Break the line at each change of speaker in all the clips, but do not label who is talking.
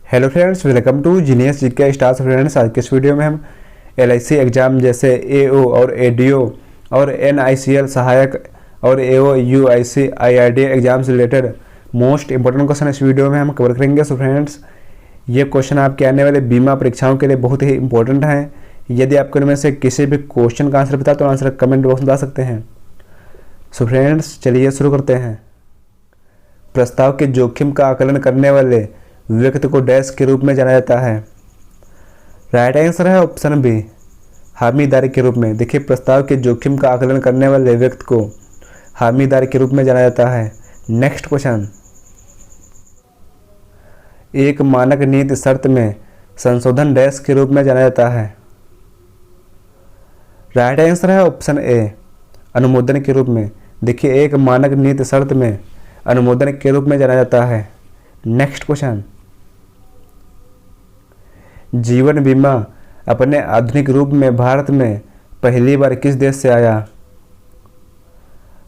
Hello friends, welcome to genius GK stars. Friends, आज के इस वीडियो में हम एलआईसी एग्ज़ाम जैसे एओ और एडीओ और एनआईसीएल सहायक और एओ यूआईसी आईआरडीए एग्जाम से रिलेटेड मोस्ट इंपॉर्टेंट क्वेश्चन इस वीडियो में हम कवर करेंगे। सो फ्रेंड्स, ये क्वेश्चन आपके आने वाले बीमा परीक्षाओं के लिए बहुत ही इंपॉर्टेंट हैं। यदि आपको इनमें से किसी भी क्वेश्चन का आंसर पता तो आंसर कमेंट बॉक्स में बता सकते हैं। सो फ्रेंड्स, चलिए शुरू करते हैं। प्रस्ताव के जोखिम का आकलन करने वाले व्यक्ति को डैश के रूप में जाना जाता है। राइट आंसर है ऑप्शन बी, हामीदार के रूप में। देखिए, प्रस्ताव के जोखिम का आकलन करने वाले व्यक्ति को हामीदार के रूप में जाना जाता है। नेक्स्ट क्वेश्चन, एक मानक नीति शर्त में संशोधन डैश के रूप में जाना जाता है। राइट आंसर है ऑप्शन ए, अनुमोदन के रूप में। देखिए, एक मानक नीति शर्त में अनुमोदन के रूप में जाना जाता है। नेक्स्ट क्वेश्चन, जीवन बीमा अपने आधुनिक रूप में भारत में पहली बार किस देश से आया।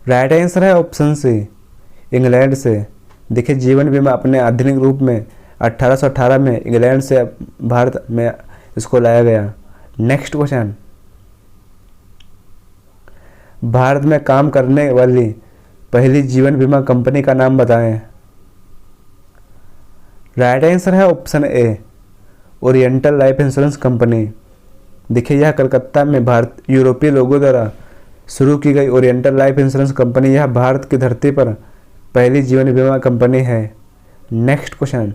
राइट आंसर है ऑप्शन सी, इंग्लैंड से। देखिए, जीवन बीमा अपने आधुनिक रूप में 1818 में इंग्लैंड से भारत में इसको लाया गया। नेक्स्ट क्वेश्चन, भारत में काम करने वाली पहली जीवन बीमा कंपनी का नाम बताएं। राइट आंसर है option A, oriental life insurance company. देखिए, यह कलकत्ता में भारत यूरोपीय लोगों द्वारा शुरू की गई ओरिएंटल लाइफ इंश्योरेंस कंपनी यह भारत की धरती पर पहली जीवन बीमा कंपनी है। नेक्स्ट क्वेश्चन,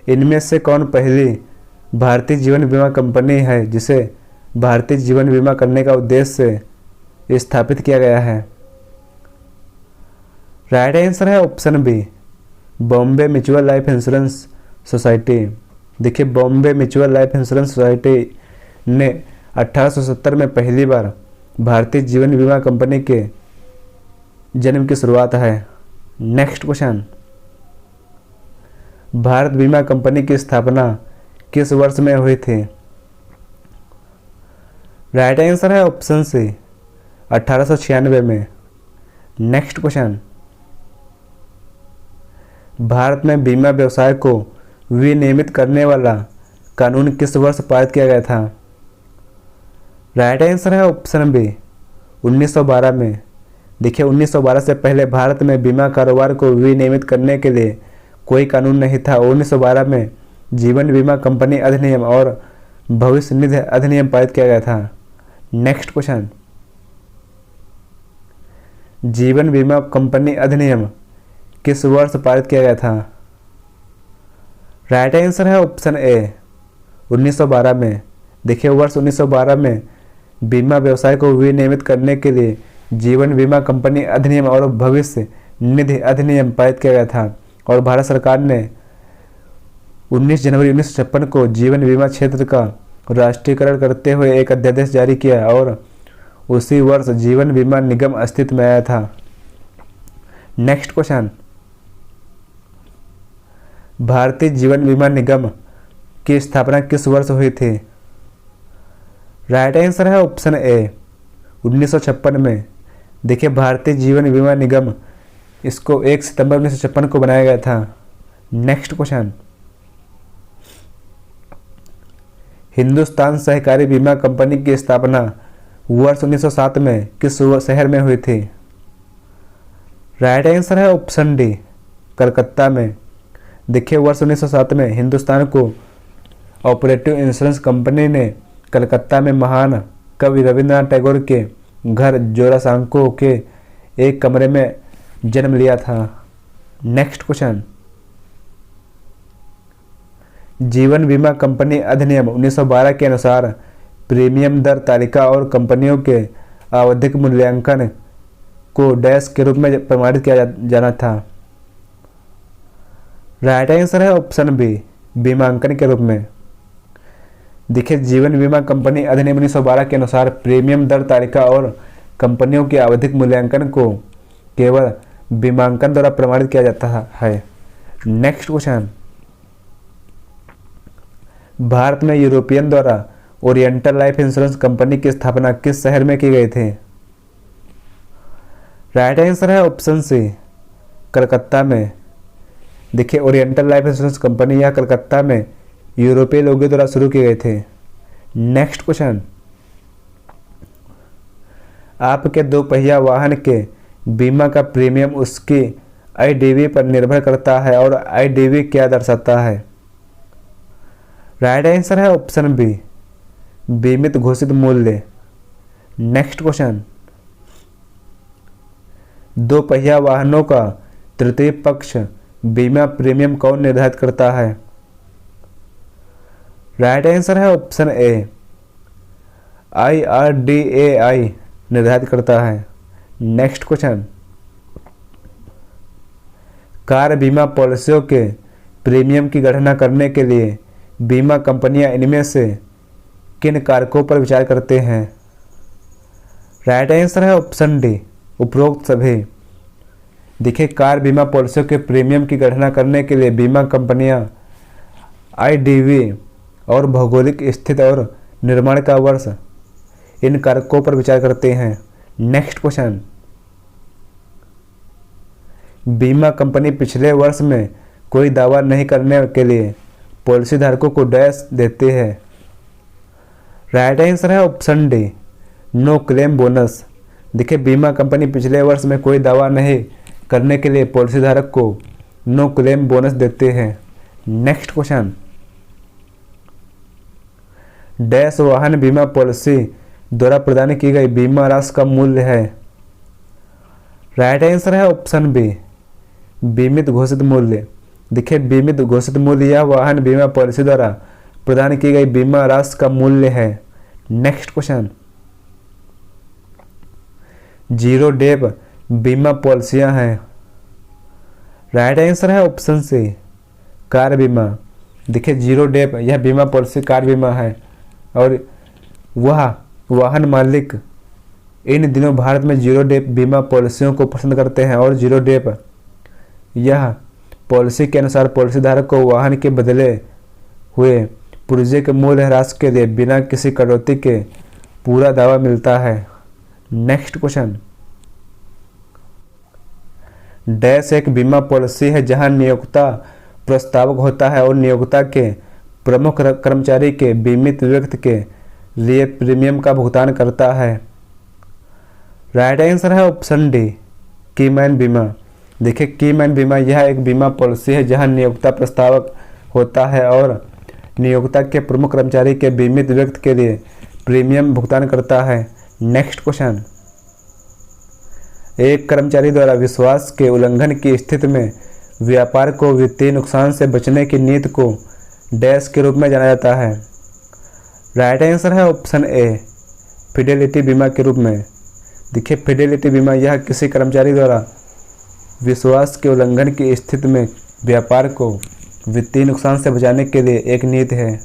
इनमें से कौन पहली भारतीय जीवन बीमा कंपनी है जिसे भारतीय जीवन बीमा करने का उद्देश्य से स्थापित किया गया है। राइट आंसर है option B, Bombay mutual life insurance society. देखिए, Bombay mutual life insurance society ने 1870 में पहली बार भारतीय जीवन बीमा कंपनी के जन्म की शुरुआत है। नेक्स्ट क्वेश्चन, भारत बीमा कंपनी की स्थापना किस वर्ष में हुई थी। राइट आंसर है ऑप्शन सी, 1896 में। नेक्स्ट क्वेश्चन, भारत में बीमा व्यवसाय को विनियमित करने वाला कानून किस वर्ष पारित किया गया था। राइट आंसर है ऑप्शन बी, 1912 में। देखिए, 1912 से पहले भारत में बीमा कारोबार को विनियमित करने के लिए कोई कानून नहीं था। 1912 में जीवन बीमा कंपनी अधिनियम और भविष्य निधि अधिनियम पारित किया गया था। नेक्स्ट क्वेश्चन, जीवन बीमा कंपनी अधिनियम किस वर्ष पारित किया गया था। राइट आंसर है ऑप्शन ए, 1912 में। देखिए, वर्ष 1912 में बीमा व्यवसाय को विनियमित करने के लिए जीवन बीमा कंपनी अधिनियम और भविष्य निधि अधिनियम पारित किया गया था और भारत सरकार ने 19 जनवरी 1956 को जीवन बीमा क्षेत्र का राष्ट्रीयकरण करते हुए एक अध्यादेश जारी किया और उसी वर्ष जीवन बीमा निगम अस्तित्व में आया था। नेक्स्ट क्वेश्चन, भारतीय जीवन बीमा निगम की स्थापना किस वर्ष हुई थी। राइट आंसर है ऑप्शन ए, 1956 में। देखिए, भारतीय जीवन बीमा निगम इसको 1 सितंबर 1956 को बनाया गया था। नेक्स्ट क्वेश्चन, हिंदुस्तान सहकारी बीमा कंपनी की स्थापना वर्ष 1907 में किस शहर में हुई थी। राइट आंसर है ऑप्शन डी, कलकत्ता में। देखिए, वर्ष 1907 में Hindustan co operative insurance company ने कलकत्ता में महान कवि रविंद्रनाथ टैगोर के घर जोरासांको के एक कमरे में जन्म लिया था। नेक्स्ट क्वेश्चन, जीवन बीमा कंपनी अधिनियम 1912 के अनुसार प्रीमियम दर तालिका और कंपनियों के आवधिक मूल्यांकन को डैश के रूप में प्रमाणित किया जाना था। राइट आंसर है ऑप्शन बी, बीमांकन के रूप में। देखिए, जीवन बीमा कंपनी अधिनियम 1912 के अनुसार प्रीमियम दर तालिका और कंपनियों के आवधिक मूल्यांकन को केवल बीमांकन द्वारा प्रमाणित किया जाता है। नेक्स्ट क्वेश्चन, भारत में यूरोपियन द्वारा ओरिएंटल लाइफ इंश्योरेंस कंपनी की स्थापना किस शहर में की गई थी। राइट आंसर है ऑप्शन सी, कलकत्ता में। देखिए ओरिएंटल लाइफ इंश्योरेंस कंपनी यह कलकत्ता में यूरोपीय लोगों द्वारा शुरू किए गए थे। नेक्स्ट क्वेश्चन, आपके 2 पहिया वाहन के बीमा का प्रीमियम उसकी IDV पर निर्भर करता है और IDV क्या दर्शाता है? राइट आंसर है ऑप्शन बी, बीमित घोषित मूल्य। नेक्स्ट क्वेश्चन, 2 पहिया वाहनों का तृतीय पक्ष बीमा प्रीमियम कौन निर्धारित करता है? राइट आंसर है ऑप्शन ए, IRDA निर्धारित करता है। नेक्स्ट क्वेश्चन, कार बीमा पॉलिसियों के प्रीमियम की गणना करने के लिए बीमा कंपनियां इनमें से किन कारकों पर विचार करते हैं? राइट आंसर है ऑप्शन डी, उपरोक्त सभी। देखिए कार बीमा पॉलिसियों के प्रीमियम की गणना करने के लिए बीमा कंपनियां IDV और भौगोलिक स्थिति और निर्माण का वर्ष, इन कारकों पर विचार करते हैं। नेक्स्ट क्वेश्चन, बीमा कंपनी पिछले वर्ष में कोई दावा नहीं करने के लिए पॉलिसी धारकों को डैश देते हैं? राइट आंसर है option D, no claim bonus. देखिए बीमा कंपनी पिछले वर्ष में कोई दावा नहीं करने के लिए पॉलिसी धारक को नो क्लेम बोनस देते हैं। नेक्स्ट क्वेश्चन, डैश वाहन बीमा पॉलिसी द्वारा प्रदान की गई बीमा राशि का मूल्य है? राइट आंसर है ऑप्शन बी, बीमित घोषित मूल्य। देखिए बीमित घोषित मूल्य यह वाहन बीमा पॉलिसी द्वारा प्रदान की गई बीमा राशि का मूल्य है। नेक्स्ट क्वेश्चन, जीरो डेप बीमा पॉलिसियां हैं? राइट आंसर है ऑप्शन सी, कार बीमा। देखिए जीरो डेप यह बीमा पॉलिसी कार बीमा है और वह वाहन मालिक इन दिनों भारत में जीरो डेप बीमा पॉलिसियों को पसंद करते हैं और जीरो डेप यह पॉलिसी के अनुसार पॉलिसी धारक को वाहन के बदले हुए पुर्जे के मूल्य ह्रास के लिए बिना किसी कटौती के पूरा दावा मिलता है। नेक्स्ट क्वेश्चन, डैश एक बीमा पॉलिसी है जहां नियोक्ता प्रस्तावक होता है और नियोक्ता के प्रमुख कर्मचारी के बीमित व्यक्ति के लिए प्रीमियम का भुगतान करता है? राइट आंसर है ऑप्शन डी, कीमैन बीमा। देखिए कीमैन बीमा यह एक बीमा पॉलिसी है जहां नियोक्ता प्रस्तावक होता है और नियोक्ता के प्रमुख कर्मचारी के बीमित व्यक्ति के लिए प्रीमियम भुगतान करता है। नेक्स्ट क्वेश्चन, एक कर्मचारी द्वारा विश्वास के उल्लंघन की स्थिति में व्यापार को वित्तीय नुकसान से बचने की नीति को डैश के रूप में जाना जाता है? राइट आंसर है ऑप्शन ए, फिडेलिटी बीमा के रूप में। देखिए फिडेलिटी बीमा यह किसी कर्मचारी द्वारा विश्वास के उल्लंघन की स्थिति में व्यापार को वित्तीय नुकसान से बचाने के लिए एक नीति है।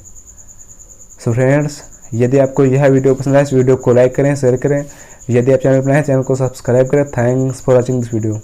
सो फ्रेंड्स, यदि आपको यह वीडियो पसंद आए इस वीडियो को लाइक करें, शेयर करें। यदि आप चैनल पर नए हैं चैनल को सब्सक्राइब करें। Thanks for watching this video.